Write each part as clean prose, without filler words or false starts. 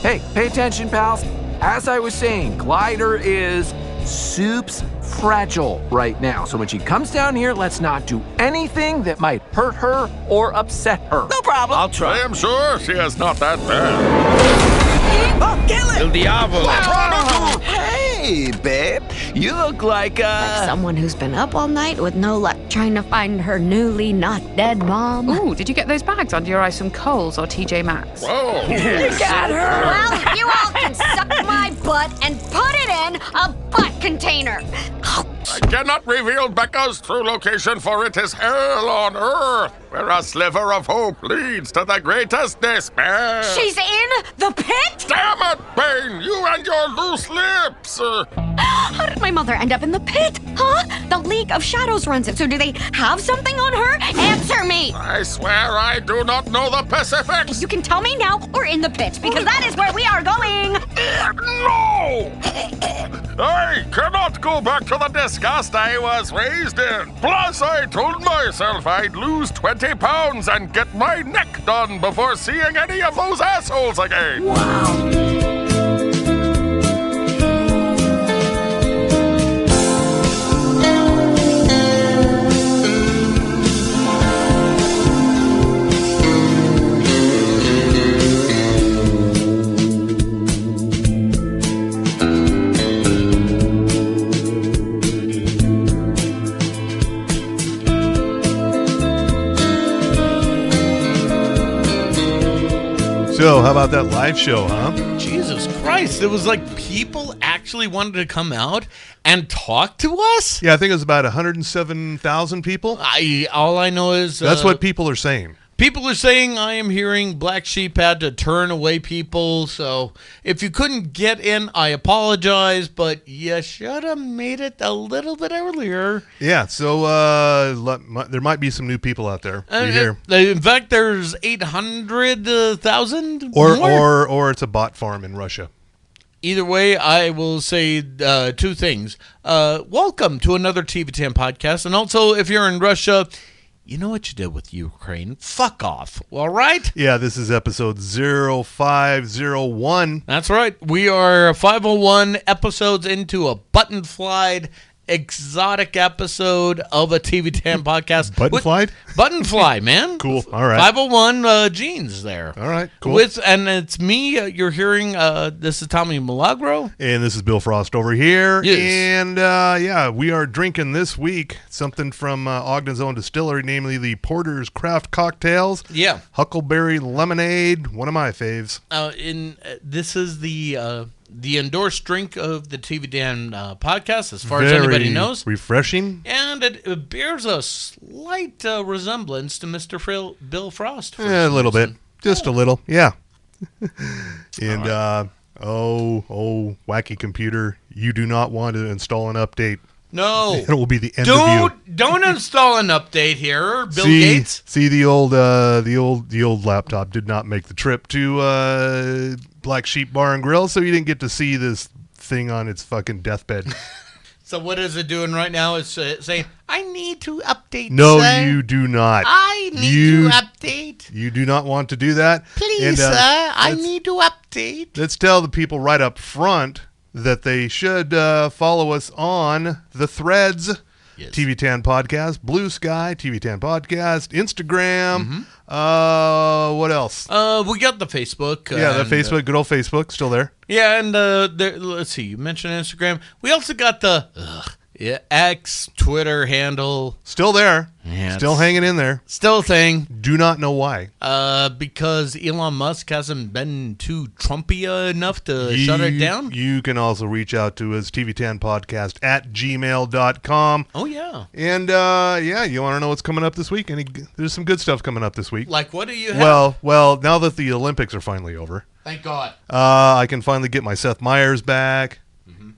Hey, pay attention, pals. As I was saying, Glider is Soup's fragile right now. So when she comes down here, let's not do anything that might hurt her or upset her. No problem. I'll try. I am sure she is not that bad. Oh, kill it! El Diavolo. Hey, babe. You look like Someone who's been up all night with no luck trying to find her newly not dead mom. Ooh, did you get those bags under your eyes from Kohl's or TJ Maxx? Whoa. got her. Well, you all can suck my butt and put it in a butt container. I cannot reveal Becca's true location, for it is hell on earth, where a sliver of hope leads to the greatest despair. She's in the pit? Damn it, Bane! You and your loose lips! How did my mother end up in the pit? Huh? The League of Shadows runs it, so do they have something on her? Answer me! I swear I do not know the Pacifics! You can tell me now or in the pit, because that is where we are going. No! I cannot go back to the disgust I was raised in. Plus, I told myself I'd lose 20 pounds and get my neck done before seeing any of those assholes again. So, how about that live show, huh? Jesus Christ. It was like people actually wanted to come out and talk to us? Yeah, I think it was about 107,000 people. All I know is... That's what people are saying. People are saying I am hearing Black Sheep had to turn away people, so if you couldn't get in, I apologize, but you should have made it a little bit earlier. Yeah, so there might be some new people out there. You hear? In fact, there's 800,000 Or it's a bot farm in Russia. Either way, I will say two things. Welcome to another TV10 podcast, and also if you're in Russia... You know what you did with Ukraine? Fuck off. All right? Yeah, this is episode 0501. That's right. We are 501 episodes into a button-flied, exotic episode of a TV10 podcast. Button-flied? Button-fly, man. Cool. All right. 501 genes there. All right. Cool. And it's me. You're hearing, this is Tommy Milagro. And this is Bill Frost over here. Yes. And, we are drinking this week something from Ogden's own distillery, namely the Porter's Craft Cocktails. Yeah. Huckleberry Lemonade, one of my faves. This is the endorsed drink of the TV Dan podcast, as far as anybody knows. Refreshing. And it bears a slight resemblance to Mr. Bill Frost. A little bit. Just a little. Yeah. And, wacky computer, you do not want to install an update. No. It will be the end of you. Don't install an update here, Bill Gates. See, the old laptop did not make the trip to Black Sheep Bar and Grill, so you didn't get to see this thing on its fucking deathbed. So what is it doing right now? It's saying, I need to update, No, sir. you do not. I need to update. You do not want to do that. Please, sir, I need to update. Let's tell the people right up front that they should follow us on the threads. Yes. TV10 Podcast, Blue Sky, TV10 Podcast, Instagram. What else? We got the Facebook. Yeah, the Facebook, good old Facebook, still there. Yeah, and let's see. You mentioned Instagram. We also got the X Twitter handle. Still there. Yeah, still hanging in there. Still a thing. Do not know why. Because Elon Musk hasn't been too Trumpy enough to shut it down. You can also reach out to us, TV10podcast at gmail.com. Oh, yeah. And, you want to know what's coming up this week? There's some good stuff coming up this week. Like, what do you have? Well, now that the Olympics are finally over. Thank God. I can finally get my Seth Meyers back.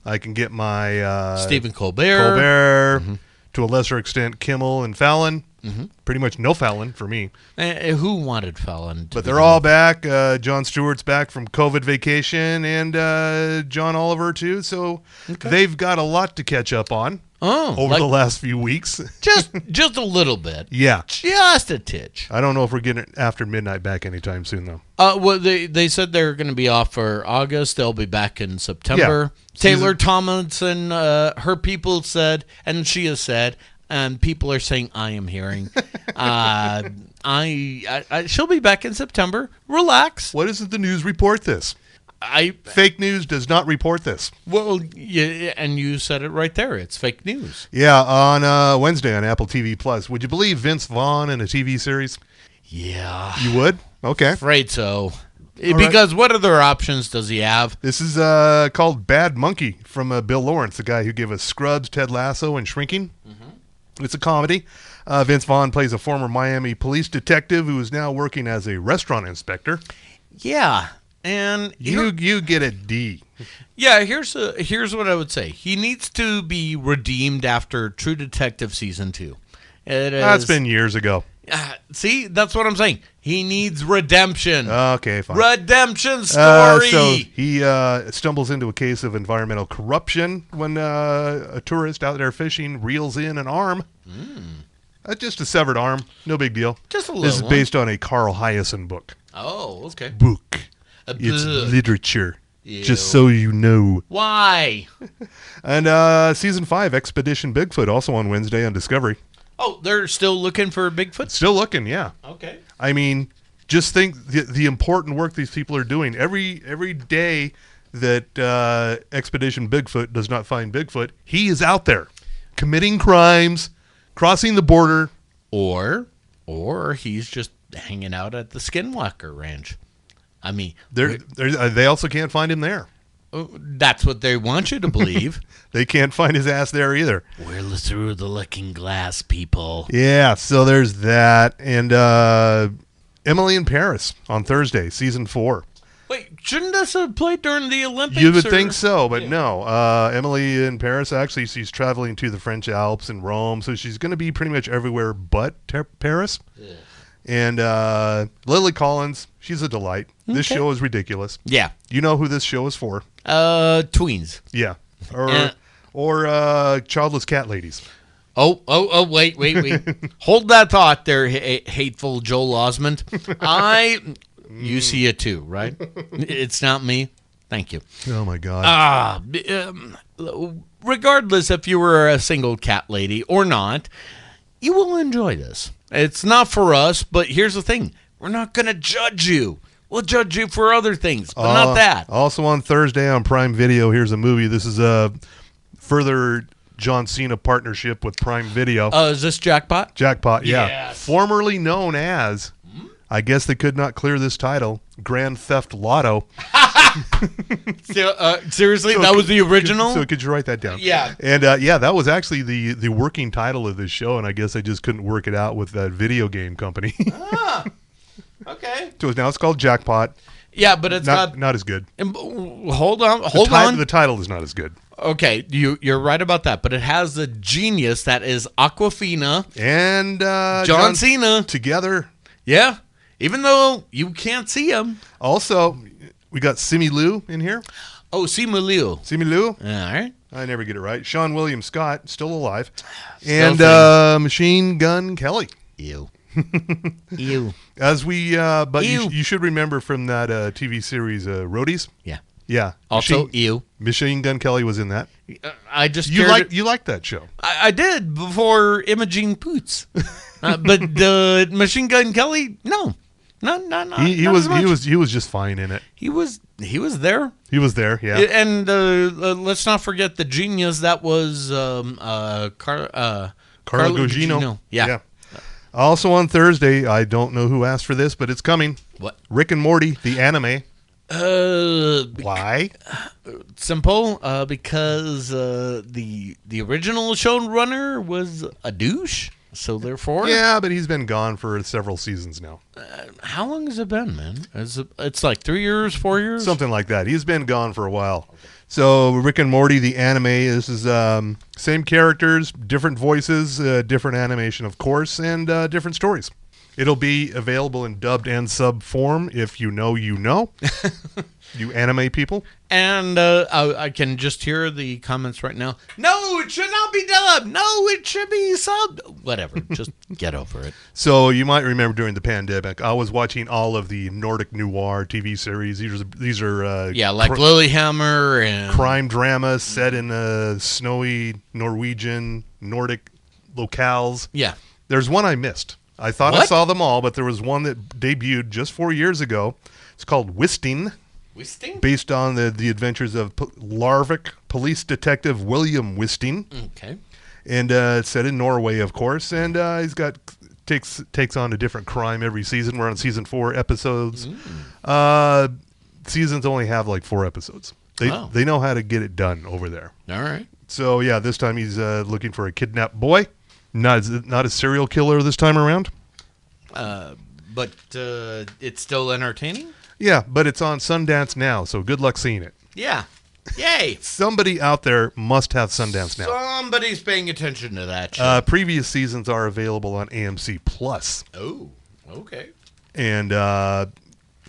I can get my... Stephen Colbert. To a lesser extent, Kimmel and Fallon. Pretty much no Fallon for me. Who wanted Fallon? But they're all back. Jon Stewart's back from COVID vacation, and John Oliver too. So they've got a lot to catch up on over the last few weeks. just a little bit. Yeah. Just a titch. I don't know if we're getting After Midnight back anytime soon, though. Well, they said they're going to be off for August. They'll be back in September. Yeah. Taylor Tomlinson, her people said, and she has said, and people are saying I am hearing, she'll be back in September. Relax. What does the news report this? Fake news does not report this. Well, yeah, and you said it right there. It's fake news. Yeah, on Wednesday on Apple TV Plus. Would you believe Vince Vaughn in a TV series? Yeah. You would? Okay. Afraid so. All Because what other options does he have? This is called Bad Monkey from Bill Lawrence, the guy who gave us Scrubs, Ted Lasso, and Shrinking. It's a comedy. Vince Vaughn plays a former Miami police detective who is now working as a restaurant inspector. Yeah. And you get a D. Yeah, here's what I would say. He needs to be redeemed after True Detective Season 2. That's been years ago. See, that's what I'm saying. He needs redemption. Okay, fine. Redemption story. So he stumbles into a case of environmental corruption when a tourist out there fishing reels in an arm. Just a severed arm. No big deal. Just a little This is based on a Carl Hiaasen book. Oh, okay. Book. It's literature. Ew. Just so you know. Why? And Season 5, Expedition Bigfoot, also on Wednesday on Discovery. Oh, they're still looking for Bigfoot? Still looking, yeah. Okay. I mean, just think the important work these people are doing. Every day that Expedition Bigfoot does not find Bigfoot, he is out there committing crimes, crossing the border. Or he's just hanging out at the Skinwalker Ranch. I mean, they also can't find him there. That's what they want you to believe. They can't find his ass there either. We're through the looking glass, people. Yeah, so there's that. And Emily in Paris on Thursday, Season 4. Wait, shouldn't this have played during the Olympics? You would think so, but no. Emily in Paris, actually, she's traveling to the French Alps and Rome, so she's going to be pretty much everywhere but Paris. Yeah. And Lily Collins, she's a delight. Okay. This show is ridiculous. Yeah. You know who this show is for? Tweens. Yeah. Or childless cat ladies. Oh, wait. Hold that thought there, hateful Joel Osment. You see it too, right? It's not me. Thank you. Oh, my God. Regardless if you were a single cat lady or not, you will enjoy this. It's not for us, but here's the thing. We're not going to judge you. We'll judge you for other things, but not that. Also on Thursday on Prime Video, here's a movie. This is a further John Cena partnership with Prime Video. Is this Jackpot? Jackpot, yeah. Yes. Formerly known as, I guess they could not clear this title, Grand Theft Lotto. Seriously? So that was the original? So could you write that down? Yeah. And that was actually the working title of this show, and I guess I just couldn't work it out with that video game company. Okay. So now it's called Jackpot. Yeah, but it's not as good. Hold on. The title is not as good. Okay, you're right about that, but it has the genius that is Aquafina and John Cena together. Yeah, even though you can't see him. Also, we got Simu Liu in here. Oh, Simu Liu. Simu Liu. All right. I never get it right. Sean William Scott, still alive. Still and Machine Gun Kelly. Ew. Ew. But you should remember from that TV series, Roadies. Yeah. Yeah. Also, ew. Machine Gun Kelly was in that. You liked that show. I did before Imogene Poots, but the Machine Gun Kelly, no. He was just fine in it. He was there. He was there, yeah. And let's not forget the genius that was Carlo Gugino. Yeah. Also on Thursday, I don't know who asked for this, but it's coming. What? Rick and Morty, the anime. Why? Simple. Because the original showrunner was a douche. So therefore, Yeah, but he's been gone for several seasons now. how long has it been, man? It's like 3 years, 4 years, Something like that. He's been gone for a while. So Rick and Morty, the anime, this is same characters, different voices, different animation, of course, and different stories. It'll be available in dubbed and sub form if you know, you know. You anime people. And I can just hear the comments right now. No, it should not be dubbed. No, it should be subbed. Whatever. Just get over it. So you might remember during the pandemic, I was watching all of the Nordic noir TV series. These are Like Lilyhammer and crime dramas set in snowy Norwegian Nordic locales. Yeah. There's one I missed. I thought I What? saw them all, but there was one that debuted just 4 years ago. It's called Wisting, based on the adventures of Larvik police detective William Wisting. Okay. And it's set in Norway, of course. And he's takes on a different crime every season. We're on season 4 episodes. Seasons only have like 4 episodes. They know how to get it done over there. All right. So yeah, this time he's looking for a kidnapped boy. Not a serial killer this time around. But it's still entertaining? Yeah, but it's on Sundance now, so good luck seeing it. Yeah. Yay. Somebody out there must have Sundance now. Somebody's paying attention to that shit. Previous seasons are available on AMC Plus. Oh, okay. And it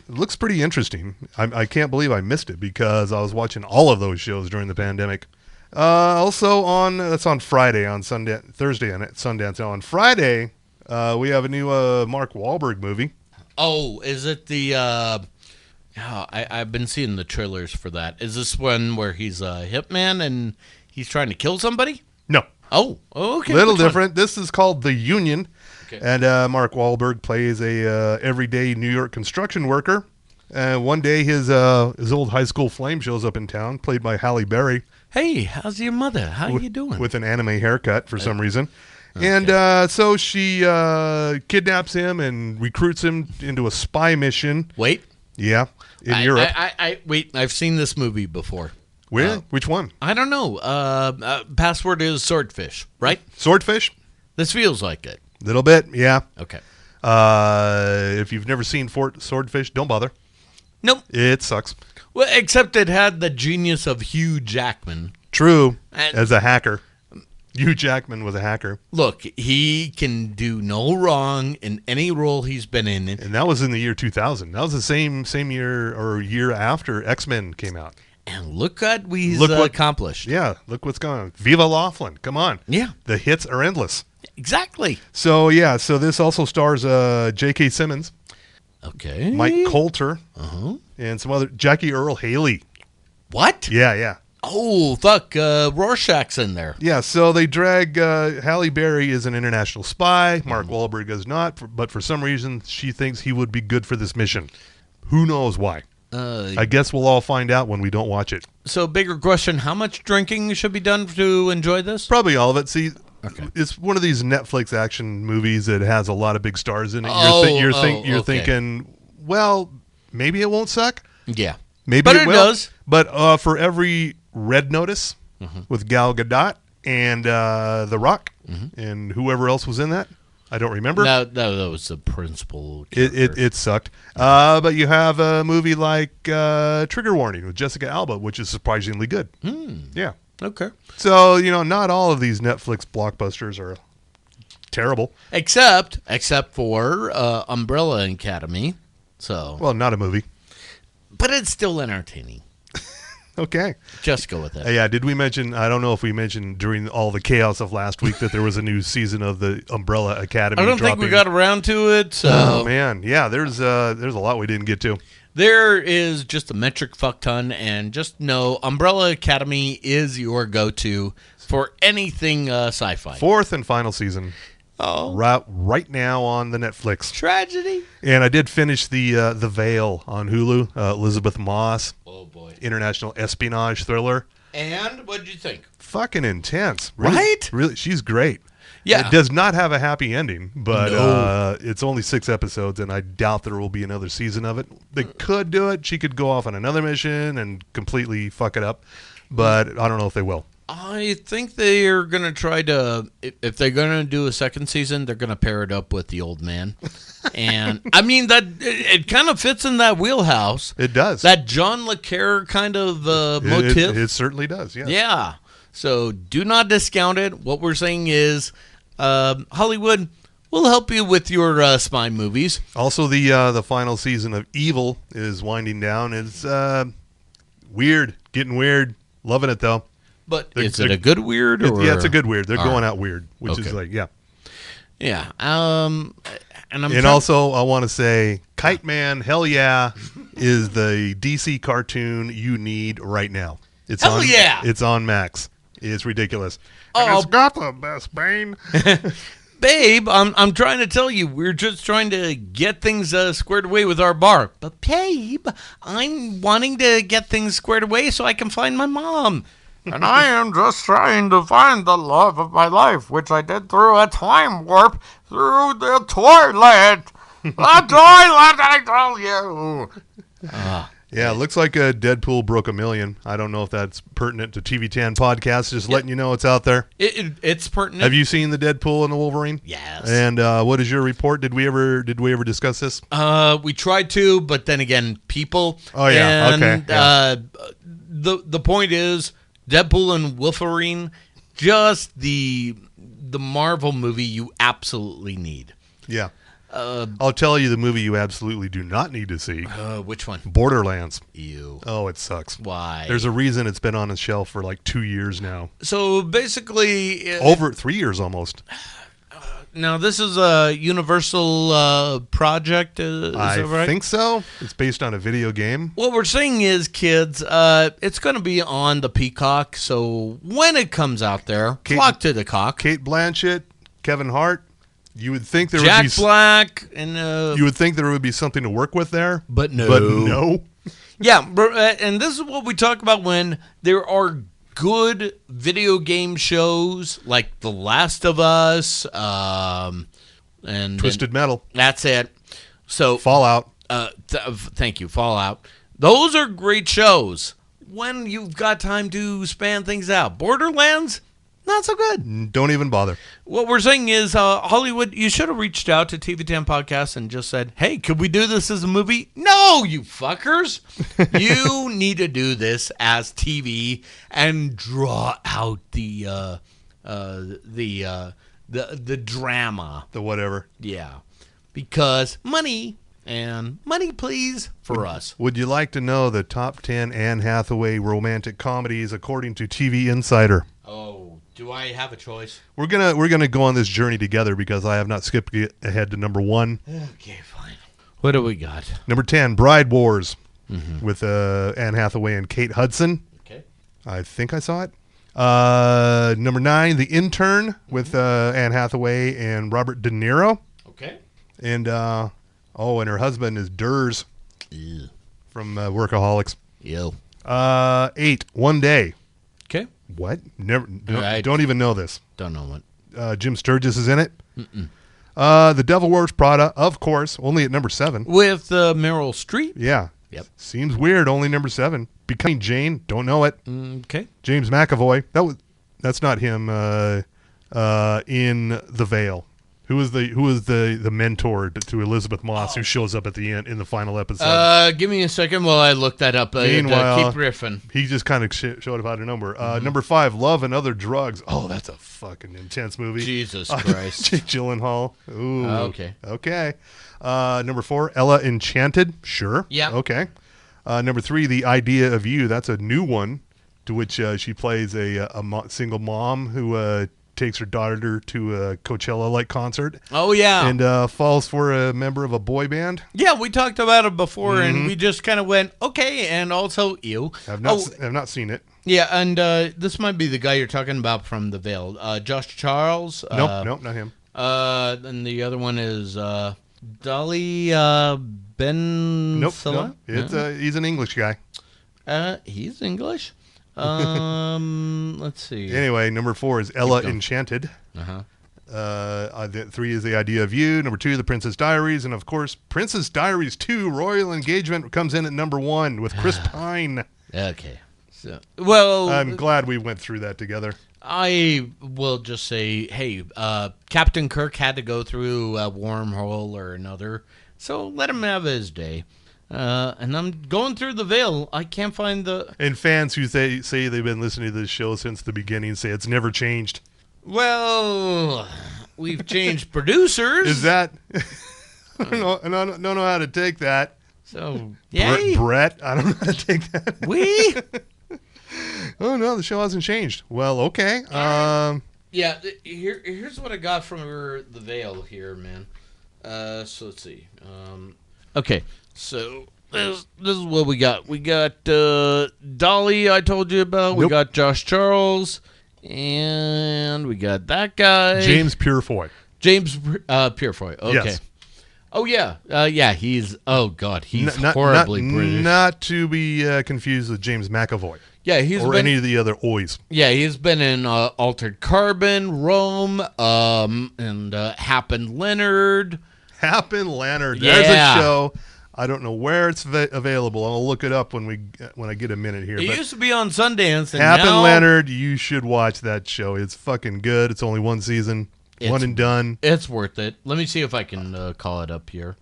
looks pretty interesting. I can't believe I missed it because I was watching all of those shows during the pandemic. Also that's on Friday, on Sundance, Thursday on Sundance. Now on Friday, we have a new Mark Wahlberg movie. Oh, is it the? I've been seeing the trailers for that. Is this one where he's a hitman and he's trying to kill somebody? No. Oh, okay. Little Which one? different. This is called The Union, Okay. and Mark Wahlberg plays a everyday New York construction worker. One day, his old high school flame shows up in town, played by Halle Berry. Hey, how's your mother? How you doing? With an anime haircut for some reason. Okay. And so she kidnaps him and recruits him into a spy mission. Wait. Yeah, in Europe. Wait, I've seen this movie before. Where? Which one? I don't know. Password is Swordfish, right? Swordfish? This feels like it. Little bit, yeah. Okay. If you've never seen Swordfish, don't bother. Nope. It sucks. Well, except it had the genius of Hugh Jackman. True. And as a hacker. Hugh Jackman was a hacker. Look, he can do no wrong in any role he's been in. And that was in the year 2000. That was the same year or year after X-Men came out. And look what he's accomplished. Yeah, look what's going on. Viva Laughlin. Come on. Yeah. The hits are endless. Exactly. So, yeah, this also stars J.K. Simmons. Okay. Mike Coulter. Uh-huh. And some other... Jackie Earle Haley. What? Yeah. Oh, fuck. Rorschach's in there. Yeah, so they drag... Halle Berry is an international spy. Mark Wahlberg is not. But for some reason, she thinks he would be good for this mission. Who knows why? I guess we'll all find out when we don't watch it. So, bigger question, how much drinking should be done to enjoy this? Probably all of it. See, okay. It's one of these Netflix action movies that has a lot of big stars in it. You're thinking, well, maybe it won't suck. Yeah. Maybe but it will. Does. But for every Red Notice with Gal Gadot and The Rock and whoever else was in that, I don't remember. No, that was the principal character. It sucked. But you have a movie like Trigger Warning with Jessica Alba, which is surprisingly good. Yeah. Okay. So, not all of these Netflix blockbusters are terrible. Except for Umbrella Academy. So. Well, not a movie. But it's still entertaining. Okay. Just go with it. Yeah, did we mention, I don't know if we mentioned during all the chaos of last week that there was a new season of the Umbrella Academy I don't think we got around to it. So. Oh, man. Yeah, there's a lot we didn't get to. There is just a metric fuck ton, and just know Umbrella Academy is your go-to for anything sci-fi. 4th and final season. Oh. Right now on the Netflix. Tragedy. And I did finish the Veil on Hulu. Elizabeth Moss. Oh, boy. International espionage thriller. And what did you think? Fucking intense. Really, right? Really, she's great. Yeah. It does not have a happy ending, but it's only 6 episodes, and I doubt there will be another season of it. They could do it. She could go off on another mission and completely fuck it up, but I don't know if they will. I think they are going to try to, if they're going to do a second season, they're going to pair it up with the old man. And, I mean, that it kind of fits in that wheelhouse. It does. That John Le Carre kind of motif. It certainly does, yes. Yeah. So do not discount it. What we're saying is Hollywood will help you with your spy movies. Also, the final season of Evil is winding down. It's weird, getting weird. Loving it, though. But is it a good weird? Or? Yeah, it's a good weird. They're going out weird, which is like, yeah. Yeah. And also, I want to say, Kite Man, hell yeah, is the DC cartoon you need right now. It's hell yeah! It's on Max. It's ridiculous. Oh, and it's got the best Bane. Babe, I'm trying to tell you, we're just trying to get things squared away with our bar. But babe, I'm wanting to get things squared away so I can find my mom. And I am just trying to find the love of my life, which I did through a time warp through the toilet. The toilet, I tell you. Yeah, it looks like Deadpool broke $1 million. I don't know if that's pertinent to TV10 podcast. Just letting you know it's out there. It's pertinent. Have you seen the Deadpool and the Wolverine? Yes. And what is your report? Did we ever discuss this? We tried to, but then again, people. Oh yeah. And, okay. Yeah. The point is, Deadpool and Wolverine, just the Marvel movie you absolutely need. Yeah. I'll tell you the movie you absolutely do not need to see. Which one? Borderlands. Ew. Oh, it sucks. Why? There's a reason it's been on a shelf for like 2 years now. So basically... Over 3 years almost. Now, this is a Universal project, is that right? I think so. It's based on a video game. What we're saying is, kids, it's going to be on the Peacock, so when it comes out there, flock to the cock. Kate Blanchett, Kevin Hart. You would think there Jack would be Black, and you would think there would be something to work with there, but no. But no. Yeah, and this is what we talk about when there are good video game shows like The Last of Us, and Twisted Metal. That's it. So Fallout. Thank you, Fallout. Those are great shows when you've got time to span things out. Borderlands, not so good. Don't even bother. What we're saying is, Hollywood, you should have reached out to TV10 Podcast and just said, hey, could we do this as a movie? No, you fuckers. You need to do this as TV and draw out the drama. The whatever. Yeah. Because money, and money, please, for us. Would you like to know the top 10 Anne Hathaway romantic comedies according to TV Insider? Oh. Do I have a choice? We're gonna go on this journey together because I have not skipped ahead to number 1. Okay, fine. What do we got? Number 10, Bride Wars, with Anne Hathaway and Kate Hudson. Okay. I think I saw it. Number 9, The Intern, with Anne Hathaway and Robert De Niro. Okay. And and her husband is Durs from Workaholics. Yo. 8, One Day. Okay. What? Never. Don't even know this. Don't know what. Jim Sturgis is in it. The Devil Wears Prada, of course, only at number 7. With Meryl Streep? Yeah. Yep. Seems weird, only number 7. Becoming Jane, don't know it. Okay. James McAvoy, that's not him in The Veil. Who is the mentor to Elizabeth Moss who shows up at the end in the final episode? Give me a second while I look that up. Meanwhile, keep riffing. He just kind of showed up out of number. Number 5, Love and Other Drugs. Oh, that's a fucking intense movie. Jesus Christ. Jake Gyllenhaal. Ooh. Okay. Okay. Number 4, Ella Enchanted. Sure. Yeah. Okay. Number 3, The Idea of You. That's a new one to which she plays a single mom who takes her daughter to a Coachella-like concert. Oh, yeah. And falls for a member of a boy band. Yeah, we talked about it before, and we just kind of went, okay, and also, ew. I've not seen it. Yeah, and this might be the guy you're talking about from The Veil. Josh Charles. Nope, not him. And the other one is Dolly Ben. Nope. He's an English guy. He's English. Let's see. Anyway, number 4 is Ella Enchanted. 3 is The Idea of You. Number 2, The Princess Diaries. And, of course, Princess Diaries 2, Royal Engagement, comes in at number 1 with Chris Pine. Okay. So, well, I'm glad we went through that together. I will just say, hey, Captain Kirk had to go through a wormhole or another, so let him have his day. And I'm going through the veil. I can't find the... And fans who say they've been listening to this show since the beginning say it's never changed. Well, we've changed producers. Is that... I don't know how to take that. So, yay. Brett, I don't know how to take that. We... Oh, no, the show hasn't changed. Well, okay. Yeah, here's what I got from the veil here, man. So let's see. Okay, so this is what we got. We got Dolly, I told you about. We got Josh Charles, and we got that guy. James Purefoy. James Purefoy, okay. Yes. Oh, yeah. Yeah, he's horribly British. Not to be confused with James McAvoy. Yeah, any of the other Oys. Yeah, he's been in Altered Carbon, Rome, and Happen Leonard. Happen Leonard. Yeah. There's a show. I don't know where it's available. I'll look it up when I get a minute here. It used to be on Sundance. And Happen now, Leonard, you should watch that show. It's fucking good. It's only one season. One and done. It's worth it. Let me see if I can call it up here.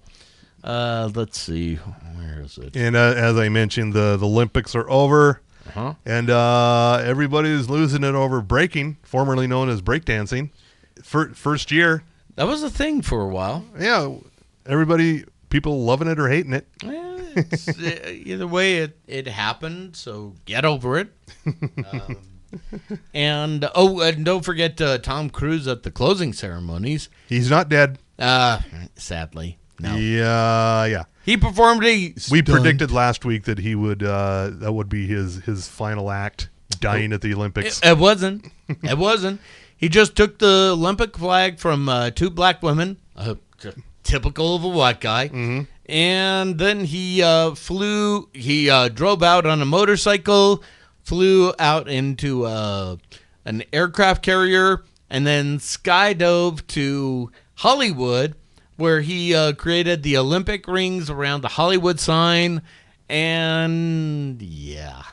Let's see. Where is it? And as I mentioned, the Olympics are over. Uh-huh. And everybody's losing it over breaking, formerly known as breakdancing. First year. That was a thing for a while. Yeah. People loving it or hating it. Either way, it happened, so get over it. And don't forget Tom Cruise at the closing ceremonies. He's not dead. Sadly, no. Yeah. He performed We predicted last week that he would. That would be his final act, dying at the Olympics. It wasn't. It wasn't. He just took the Olympic flag from two black women, typical of a white guy, and then he flew. He drove out on a motorcycle, flew out into an aircraft carrier, and then skydove to Hollywood, where he created the Olympic rings around the Hollywood sign, and yeah.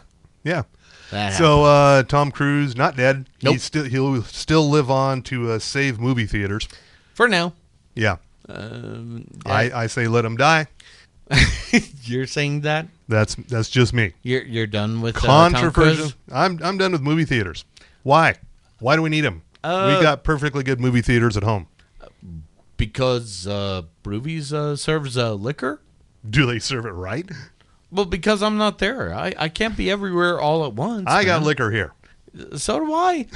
So Tom Cruise not dead. Nope. He'll still live on to save movie theaters For now. Yeah. I say let him die. You're saying that? That's just me. You're done with Tom Controversial. Cruise? I'm done with movie theaters. Why? Why do we need them? We got perfectly good movie theaters at home. Because Broovies serves liquor? Do they serve it right? Well, because I'm not there. I can't be everywhere all at once. I got liquor here. So do I.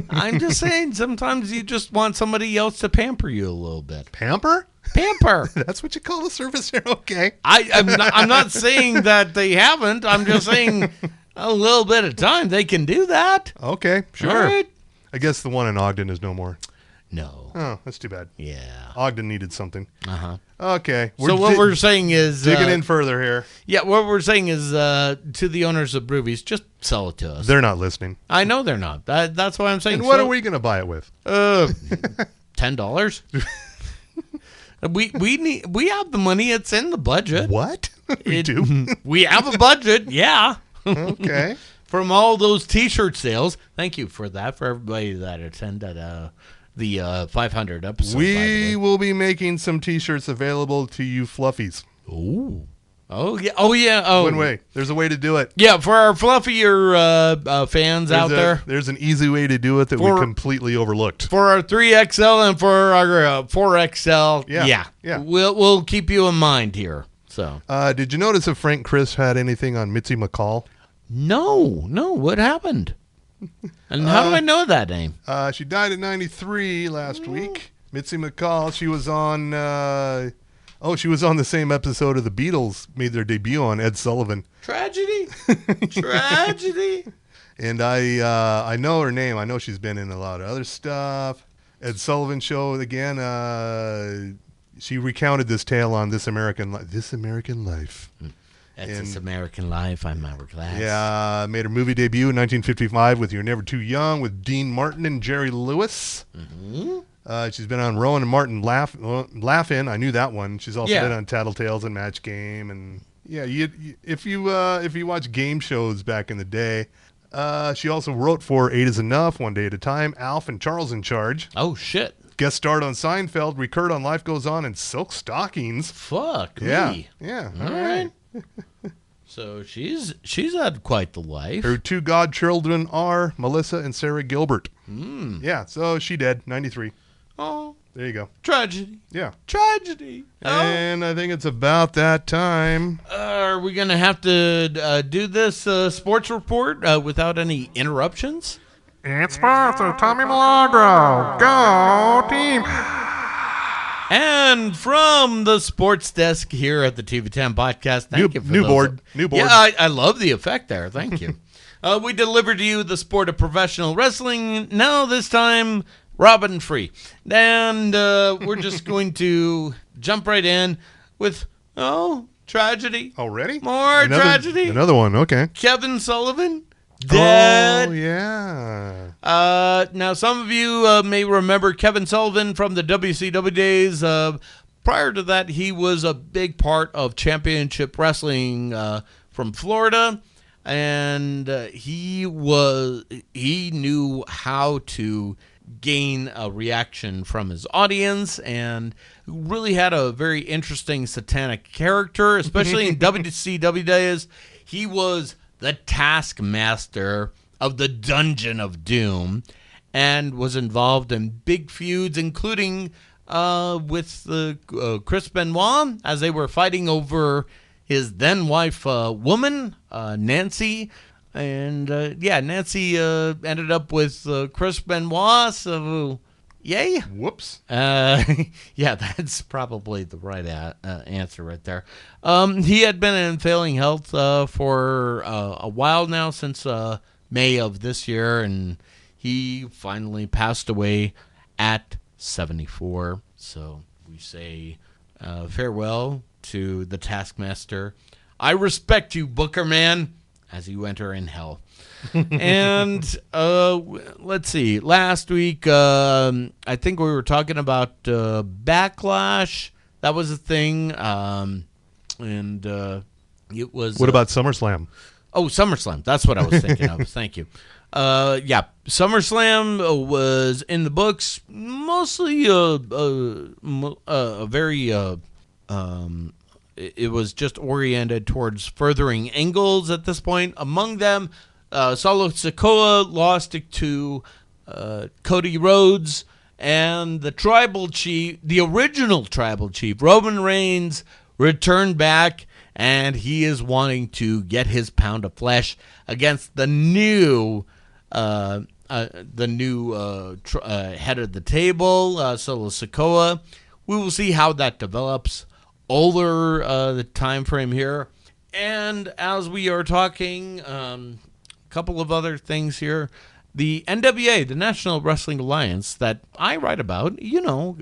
I'm just saying, sometimes you just want somebody else to pamper you a little bit. Pamper? Pamper. That's what you call the service here? Okay. I'm not saying that they haven't. I'm just saying a little bit of time. They can do that. Okay, sure. All right. I guess the one in Ogden is no more. No. Oh, that's too bad. Yeah. Ogden needed something. Uh-huh. Okay. So what we're saying is... digging in further here. Yeah, what we're saying is to the owners of Broovies, just sell it to us. They're not listening. I know they're not. That's why I'm saying... And what are we going to buy it with? $10. We have the money. It's in the budget. What? We do? We have a budget, yeah. Okay. From all those T-shirt sales. Thank you for that, for everybody that attended the 500 episode. We will be making some T-shirts available to you fluffies. Ooh. Oh, yeah. Oh, yeah. Oh. One way. There's a way to do it. Yeah, for our fluffier fans out there. There's an easy way to do it that we completely overlooked. For our 3XL and for our 4XL. Yeah. We'll keep you in mind here. So. Did you notice if Frank Chris had anything on Mitzi McCall? No. What happened? And how do I know that name? She died at 93 last week. Mitzi McCall. She was on. She was on the same episode of the Beatles. Made their debut on Ed Sullivan. Tragedy. And I know her name. I know she's been in a lot of other stuff. Ed Sullivan Show again. She recounted this tale on This American Life. That's This American Life. I'm hourglass. Yeah, made her movie debut in 1955 with You're Never Too Young with Dean Martin and Jerry Lewis. Mm-hmm. She's been on Rowan and Martin Laugh-In. I knew that one. She's also been on Tattletales and Match Game. And Yeah, if you watch game shows back in the day, she also wrote for Eight Is Enough, One Day at a Time, Alf and Charles in Charge. Oh, shit. Guest starred on Seinfeld, recurred on Life Goes On, and Silk Stockings. Fuck Yeah, me. yeah. All right. So she's had quite the life. Her two godchildren are Melissa and Sarah Gilbert. Yeah, so she dead, 93. Oh, There you go. tragedy. Yeah. Tragedy. And I think it's about that time. Are we going to have to do this sports report without any interruptions? It's sports with Tommy Milagro. Go team! And from the sports desk here at the TV10 podcast, thank you for New those- board. Yeah, I love the effect there. Thank you. We delivered to you the sport of professional wrestling. Now this time, Robin free. And we're just going to jump right in with, tragedy. Already? More tragedy. Another one, okay. Kevin Sullivan, dead. Oh, yeah. Now, some of you may remember Kevin Sullivan from the WCW days. Prior to that, he was a big part of Championship Wrestling from Florida, and he knew how to gain a reaction from his audience, and really had a very interesting satanic character, especially in WCW days. He was the Taskmaster of the Dungeon of Doom, and was involved in big feuds, including with Chris Benoit, as they were fighting over his then-wife, Nancy. And, Nancy ended up with Chris Benoit, so yay. Whoops. Yeah, that's probably the right answer right there. He had been in failing health for a while now, since May of this year, and he finally passed away at 74. So we say farewell to the Taskmaster. I respect you, Booker Man, as you enter in hell. And let's see. Last week, I think we were talking about Backlash. That was a thing. And it was... What about SummerSlam? Oh, SummerSlam. That's what I was thinking of. Thank you. SummerSlam was in the books. Mostly a very... It was just oriented towards furthering angles at this point. Among them, Solo Sikoa lost it to Cody Rhodes, and the tribal chief, the original tribal chief, Roman Reigns, returned back, and he is wanting to get his pound of flesh against the new head of the table, Solo Sikoa. We will see how that develops over the time frame here. And as we are talking, a couple of other things here. The NWA, the National Wrestling Alliance, that I write about,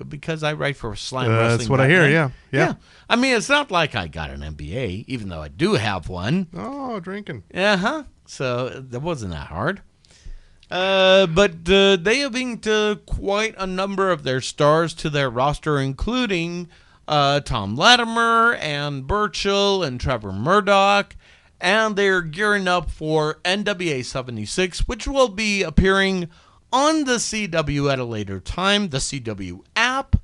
because I write for Slime Wrestling. That's what I hear, yeah. I mean, it's not like I got an MBA, even though I do have one. Oh, drinking. Uh-huh. So that wasn't that hard. But they have inked quite a number of their stars to their roster, including Tom Latimer and Burchill and Trevor Murdoch. And they're gearing up for NWA 76, which will be appearing on the CW at a later time, the CW app.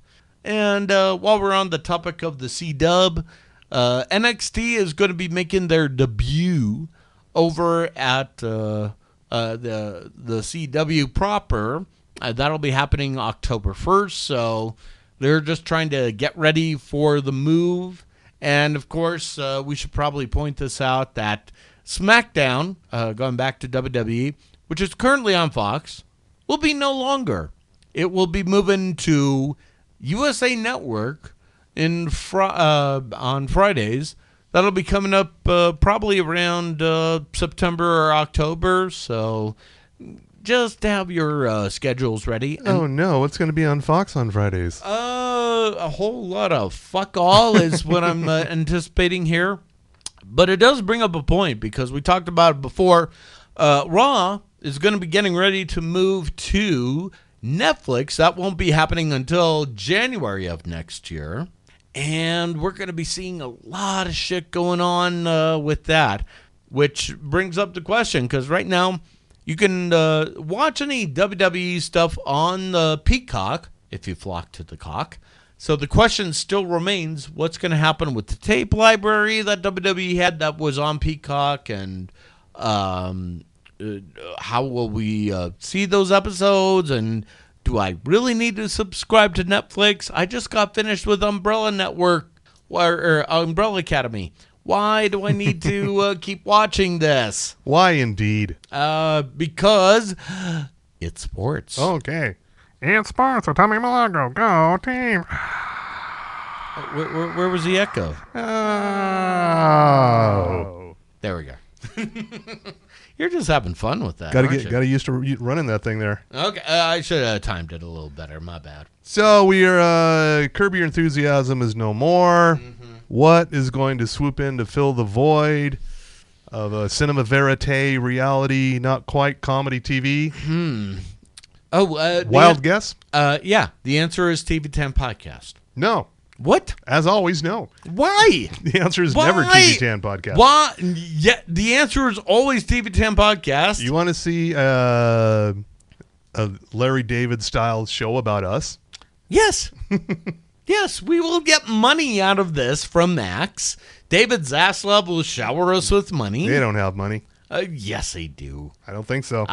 And while we're on the topic of the CW, NXT is going to be making their debut over at the CW proper. That'll be happening October 1st, so they're just trying to get ready for the move. And, of course, we should probably point this out that SmackDown, going back to WWE, which is currently on Fox, will be no longer. It will be moving to USA Network on Fridays. That'll be coming up probably around September or October, so just have your schedules ready. Oh, no. What's going to be on Fox on Fridays? A whole lot of fuck all is what I'm anticipating here. But it does bring up a point, because we talked about it before. Raw is going to be getting ready to move to Netflix. That won't be happening until January of next year. And we're going to be seeing a lot of shit going on with that, which brings up the question, because right now you can watch any WWE stuff on the Peacock if you flock to the cock. So the question still remains, what's going to happen with the tape library that WWE had that was on Peacock, and how will we see those episodes, and do I really need to subscribe to Netflix? I just got finished with Umbrella Network or Umbrella Academy. Why do I need to keep watching this? Why indeed? Because it's sports. Okay. It's sports with Tommy Milagro. Go team. Where was the echo? Oh. There we go. You're just having fun with that. Got to aren't get you? got to used to running that thing there. Okay, I should have timed it a little better. My bad. So we are Curb Your Enthusiasm is no more. What is going to swoop in to fill the void of a cinema verite reality, not quite comedy TV? Wild guess? Yeah, the answer is TV10 podcast. No. What? As always, no. Why? The answer is Why? never TV10 podcast. Why? Yeah, the answer is always TV10 podcast. You want to see a Larry David style show about us? Yes. Yes, we will get money out of this from Max. David Zaslav will shower us with money. They don't have money. Yes, they do. I don't think so.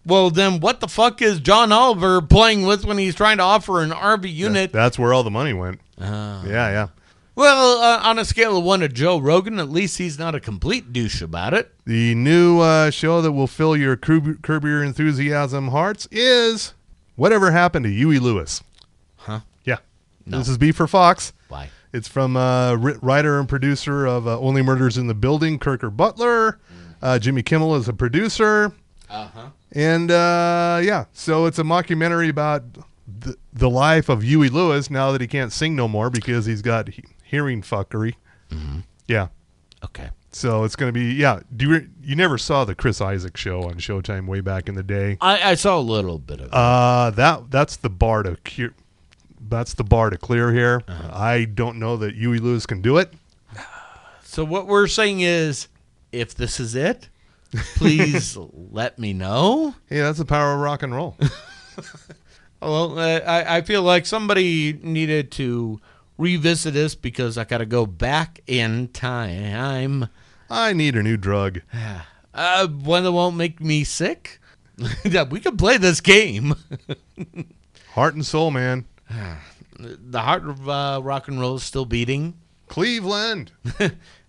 Well, then what the fuck is John Oliver playing with when he's trying to offer an RV unit? That's where all the money went. Yeah. Well, on a scale of 1 to Joe Rogan, at least he's not a complete douche about it. The new show that will fill your Curb Your Enthusiasm hearts is Whatever Happened to Huey Lewis. Huh? Yeah. No. This is B for Fox. Why? It's from writer and producer of Only Murders in the Building, Kirker Butler. Jimmy Kimmel is a producer. Uh-huh. And, so it's a mockumentary about the life of Huey Lewis now that he can't sing no more because he's got hearing fuckery. Mm-hmm. Yeah. Okay. So it's going to be, you never saw the Chris Isaac show on Showtime way back in the day. I saw a little bit of it. That's the bar to cure. That's the bar to clear here. Uh-huh. I don't know that Huey Lewis can do it. So what we're saying is, if this is it, please let me know. Hey, that's the power of rock and roll. Well, I feel like somebody needed to revisit this because I got to go back in time. I need a new drug. One that won't make me sick. Yeah, we can play this game. Heart and soul, man. The heart of rock and roll is still beating. Cleveland.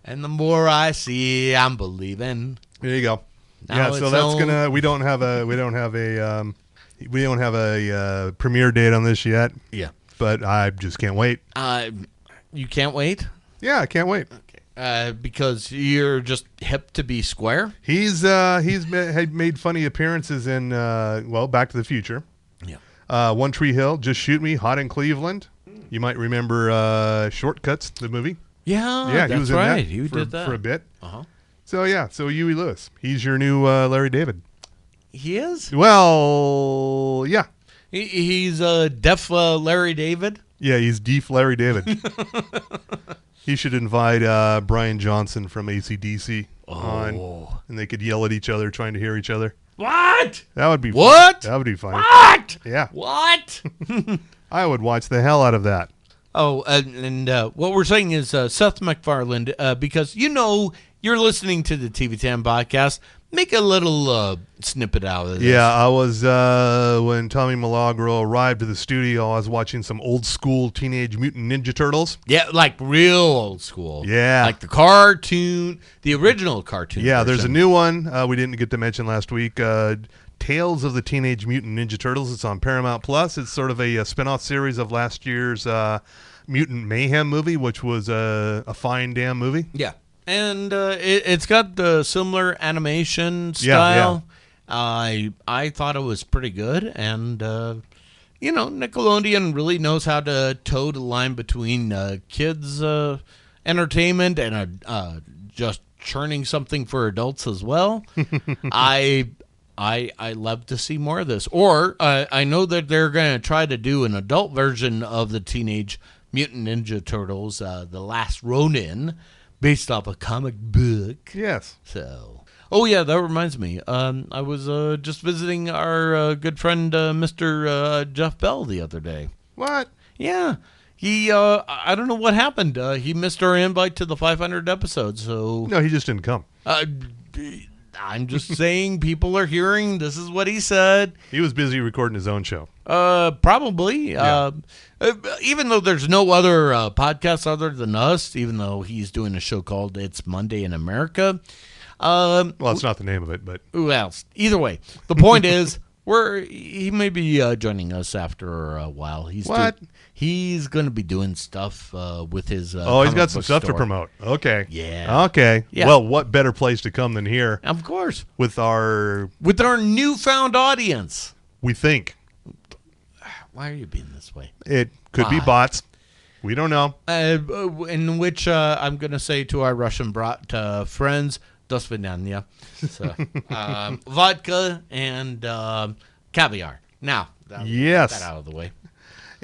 And the more I see, I'm believing. There you go. Now so it's that's on. gonna. We don't have a premiere date on this yet. Yeah. But I just can't wait. You can't wait? Yeah, I can't wait. Okay. Because you're just hip to be square? Had made funny appearances in Back to the Future. Yeah. One Tree Hill, Just Shoot Me, Hot in Cleveland. You might remember Shortcuts, the movie. Yeah, he was that's in right. that You did that for a bit. Uh-huh. So Huey Lewis, he's your new Larry David. He is? Well, yeah. He's deaf Larry David? Yeah, he's deaf Larry David. He should invite Brian Johnson from AC/DC on, and they could yell at each other trying to hear each other. What? That would be what? Fun. That would be fun. What? Yeah. What? I would watch the hell out of that. Oh, and what we're saying is Seth MacFarlane, because you're listening to the TV10 podcast, make a little snippet out of this. Yeah, I was, when Tommy Milagro arrived to the studio, I was watching some old school Teenage Mutant Ninja Turtles. Yeah, like real old school. Yeah. Like the cartoon, the original cartoon. Yeah, there's a version. new one we didn't get to mention last week. Tales of the Teenage Mutant Ninja Turtles. It's on Paramount Plus. It's sort of a spin-off series of last year's Mutant Mayhem movie, which was a fine damn movie. Yeah. And it's got the similar animation style. Yeah. I thought it was pretty good. And, Nickelodeon really knows how to toe the line between kids' entertainment and just churning something for adults as well. I love to see more of this. Or I know that they're going to try to do an adult version of the Teenage Mutant Ninja Turtles, The Last Ronin, based off a comic book. Yes. So, oh yeah, that reminds me. I was just visiting our good friend Mr. Jeff Bell the other day. What? Yeah, he. I don't know what happened. He missed our invite to the 500 episode. So No, he just didn't come. I'm just saying, people are hearing. This is what he said. He was busy recording his own show. Probably. Yeah. Even though there's no other podcasts other than us, even though he's doing a show called It's Monday in America. Well, it's not the name of it, but Well, either way, the point is, he may be joining us after a while. What? He's going to be doing stuff with his. he's comic got some book stuff to store. promote. Okay. Yeah. Okay. Yeah. Well, what better place to come than here Of course, with our, with our newfound audience. we think, Why are you being this way? it could be Why? bots. We don't know. In which I'm going to say to our Russian friends, do svidaniya. So, vodka and caviar. Now, Yes. get that out of the way.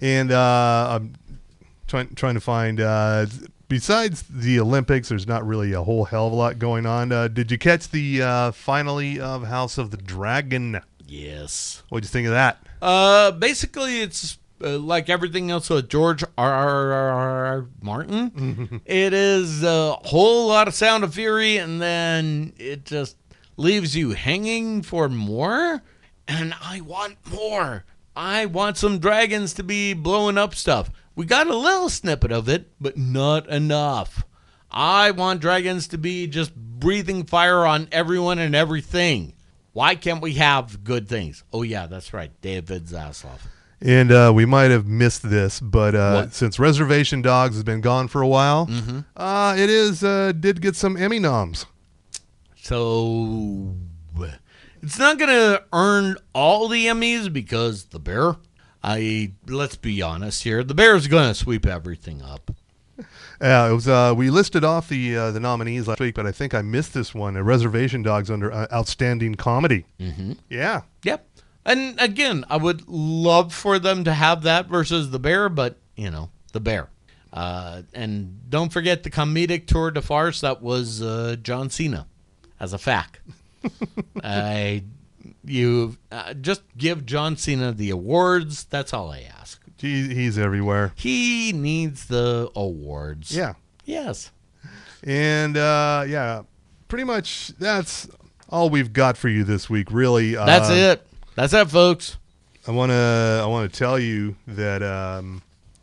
And I'm trying to find, besides the Olympics, there's not really a whole hell of a lot going on. Did you catch the finale of House of the Dragon? Yes. What'd you think of that? Basically, it's like everything else with George R. Martin. It is a whole lot of Sound of Fury, and then it just leaves you hanging for more. And I want more. I want some dragons to be blowing up stuff. We got a little snippet of it, but not enough. I want dragons to be just breathing fire on everyone and everything. Why can't we have good things? Oh, yeah, that's right. David Zaslav. And we might have missed this, but What? since Reservation Dogs has been gone for a while, it did get some Emmy noms. So it's not going to earn all the Emmys because The Bear, let's be honest here, The Bear is going to sweep everything up. It was we listed off the nominees last week, but I think I missed this one. Reservation Dogs under Outstanding Comedy. Mm-hmm. Yeah. Yep. And again, I would love for them to have that versus The Bear, but, The Bear. And don't forget the comedic tour de farce that was John Cena, as a fact. Just give John Cena the awards. That's all I ask. He's everywhere. He needs the awards. Yeah. Yes. And, pretty much that's all we've got for you this week, really. That's it. That's it, folks. I want to tell you that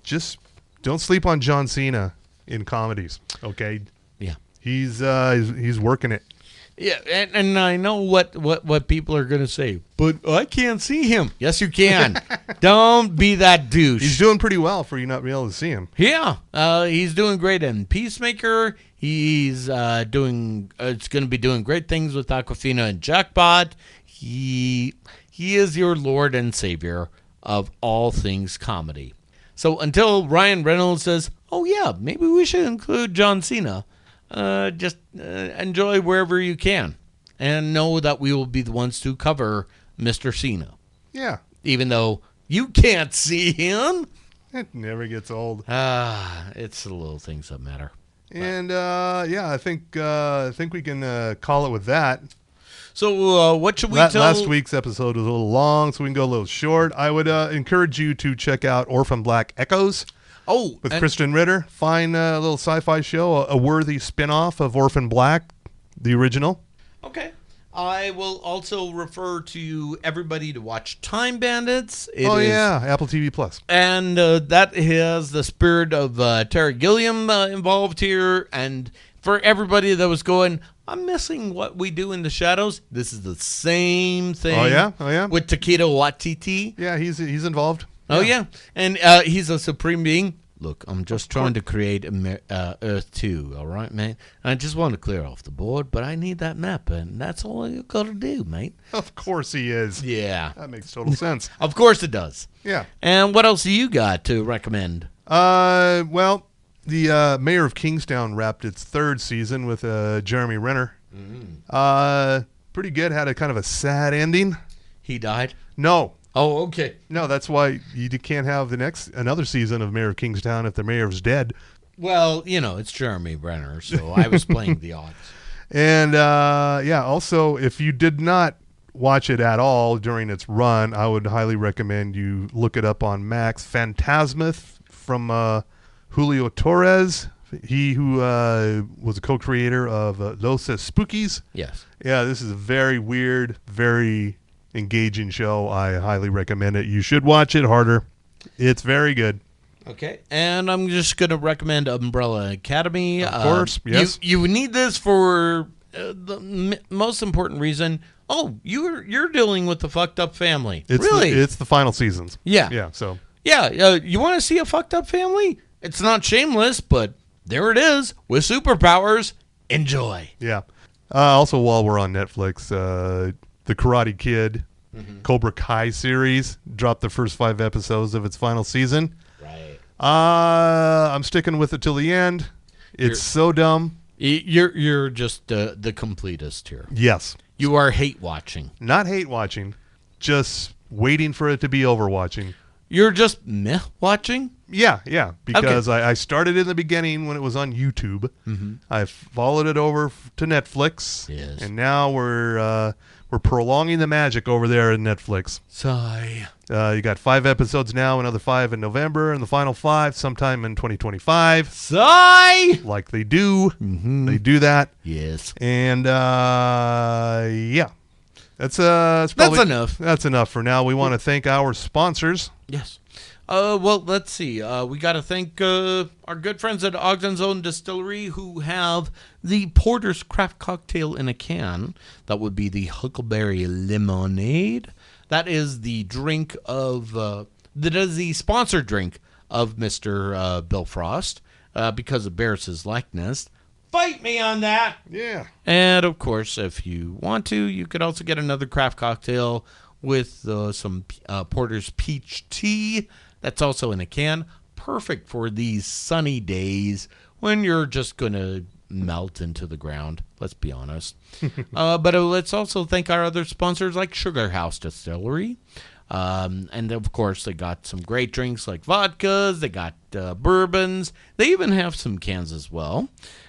just don't sleep on John Cena in comedies, okay? Yeah. He's working it. Yeah, and I know what people are going to say, but I can't see him. Yes, you can. Don't be that douche. He's doing pretty well for you not being able to see him. Yeah, he's doing great in Peacemaker. He's it's going to be doing great things with Aquafina and Jackpot. He is your Lord and Savior of all things comedy. So until Ryan Reynolds says, oh yeah, maybe we should include John Cena, just enjoy wherever you can. And know that we will be the ones to cover Mr. Cena. Yeah. Even though you can't see him. It never gets old. It's the little things that matter. And, I think we can call it with that. So what should we tell? Last week's episode was a little long, so we can go a little short. I would encourage you to check out Orphan Black Echoes with Kristen Ritter. Fine little sci-fi show, a worthy spin-off of Orphan Black, the original. Okay. I will also refer to everybody to watch Time Bandits. Apple TV Plus. And that has the spirit of Terry Gilliam involved here. And for everybody that was going, I'm missing What We Do in the Shadows, this is the same thing. Oh, yeah? With Takedo Waititi. Yeah, he's involved. Oh, yeah. And he's a supreme being. Look, I'm just trying to create Earth 2, all right, man? I just want to clear off the board, but I need that map, and that's all you got to do, mate. Of course he is. Yeah. That makes total sense. Of course it does. Yeah. And what else do you got to recommend? Well, the Mayor of Kingstown wrapped its third season with Jeremy Renner. Pretty good. Had a kind of a sad ending. He died? No. Oh, okay. No, that's why you can't have another season of Mayor of Kingstown if the mayor's dead. Well, it's Jeremy Renner, so I was playing the odds. And also, if you did not watch it at all during its run, I would highly recommend you look it up on Max. Phantasmith from Julio Torres, he who was a co-creator of Los Spookies. Yes. Yeah, this is a very weird, very engaging show. I highly recommend it. You should watch it harder. It's very good. Okay, and I'm just going to recommend Umbrella Academy. Of course, yes. You need this for the most important reason. Oh, you're dealing with the fucked up family. Really? It's the final seasons. Yeah. Yeah, so. Yeah, you want to see a fucked up family? It's not shameless, but there it is with superpowers. Enjoy. Yeah. Also, while we're on Netflix, The Karate Kid, Cobra Kai series dropped the first 5 episodes of its final season. Right. I'm sticking with it till the end. It's so dumb. You're just the completist here. Yes. You are hate watching. Not hate watching, just waiting for it to be over watching. You're just meh watching? Yeah, because I started in the beginning when it was on YouTube. I followed it over to Netflix. Yes. And now we're prolonging the magic over there in Netflix. Sigh. You got 5 episodes now, another 5 in November, and the final 5 sometime in 2025. Sigh! Like they do. They do that. Yes. And, yeah. That's enough. That's enough for now. We want to thank our sponsors. Yes. Well, let's see. We got to thank our good friends at Ogden's Own Distillery who have the Porter's Craft Cocktail in a can. That would be the Huckleberry Lemonade. That is the drink of that is the sponsored drink of Mr. Bill Frost because it bears his likeness. Fight me on that. Yeah. And, of course, if you want to, you could also get another craft cocktail with some Porter's Peach Tea. That's also in a can. Perfect for these sunny days when you're just going to melt into the ground. Let's be honest. But let's also thank our other sponsors like Sugar House Distillery. And, of course, they got some great drinks like vodkas. They got bourbons. They even have some cans as well.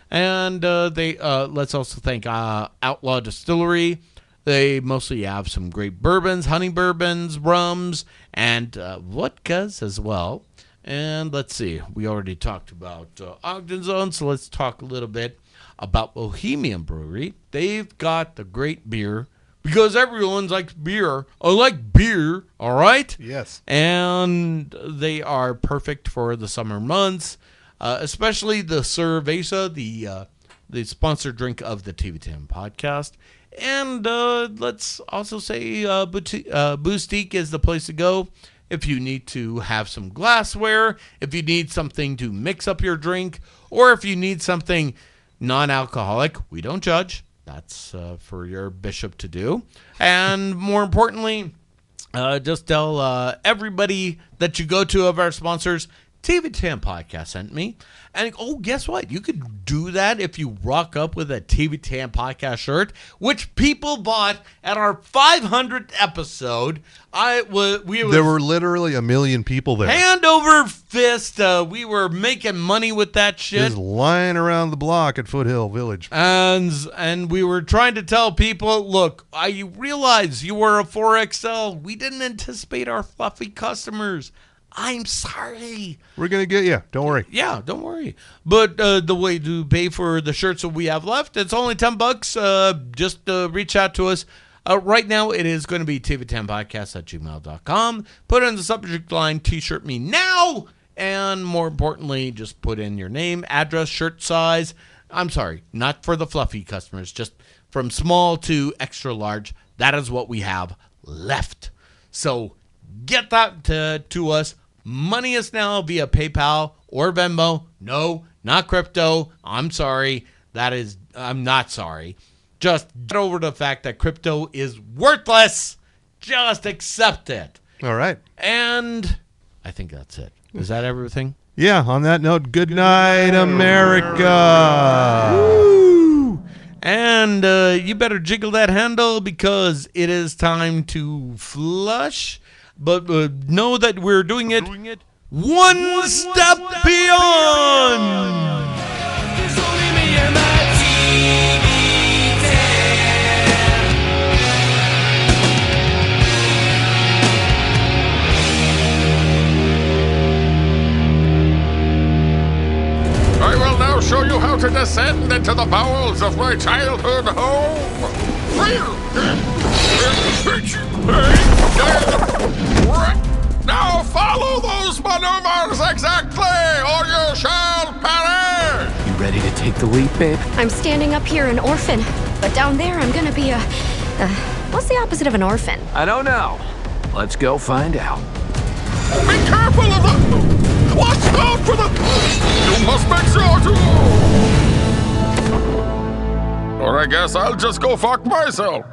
And let's also thank Outlaw Distillery. They mostly have some great bourbons, honey bourbons, rums, and vodkas as well. And let's see, we already talked about Ogden's Own, so let's talk a little bit about Bohemian Brewery. They've got the great beer because everyone likes beer. I like beer, all right? Yes. And they are perfect for the summer months. Especially the Cerveza, the sponsored drink of the TV10 podcast. And let's also say Boustique is the place to go if you need to have some glassware, if you need something to mix up your drink, or if you need something non-alcoholic. We don't judge. That's for your bishop to do. And more importantly, just tell everybody that you go to of our sponsors, TV10 Podcast sent me. And, guess what? You could do that if you rock up with a TV10 Podcast shirt, which people bought at our 500th episode. There were literally 1 million people there. Hand over fist. We were making money with that shit. Just lying around the block at Foothill Village. And we were trying to tell people, look, I realize you were a 4XL. We didn't anticipate our fluffy customers. I'm sorry. We're going to get you. Don't worry. Yeah, don't worry. But the way to pay for the shirts that we have left, it's only $10. Just reach out to us. Right now, it is going to be tv10podcast@gmail.com. Put in the subject line, T-shirt me now. And more importantly, just put in your name, address, shirt size. I'm sorry, not for the fluffy customers, just from small to extra large. That is what we have left. So get that to us. Money is now via PayPal or Venmo. No, not crypto. I'm sorry. I'm not sorry. Just get over the fact that crypto is worthless. Just accept it. All right. And I think that's it. Is that everything? Yeah, on that note, good night, America. Woo! And you better jiggle that handle because it is time to flush. but know that we're doing it one step beyond. I will now show you how to descend into the bowels of my childhood home. Now follow those maneuvers exactly, or you shall perish! You ready to take the leap, babe? I'm standing up here an orphan, but down there I'm gonna be what's the opposite of an orphan? I don't know. Let's go find out. Be careful of the... Watch out for the... You must make sure to... Or I guess I'll just go fuck myself.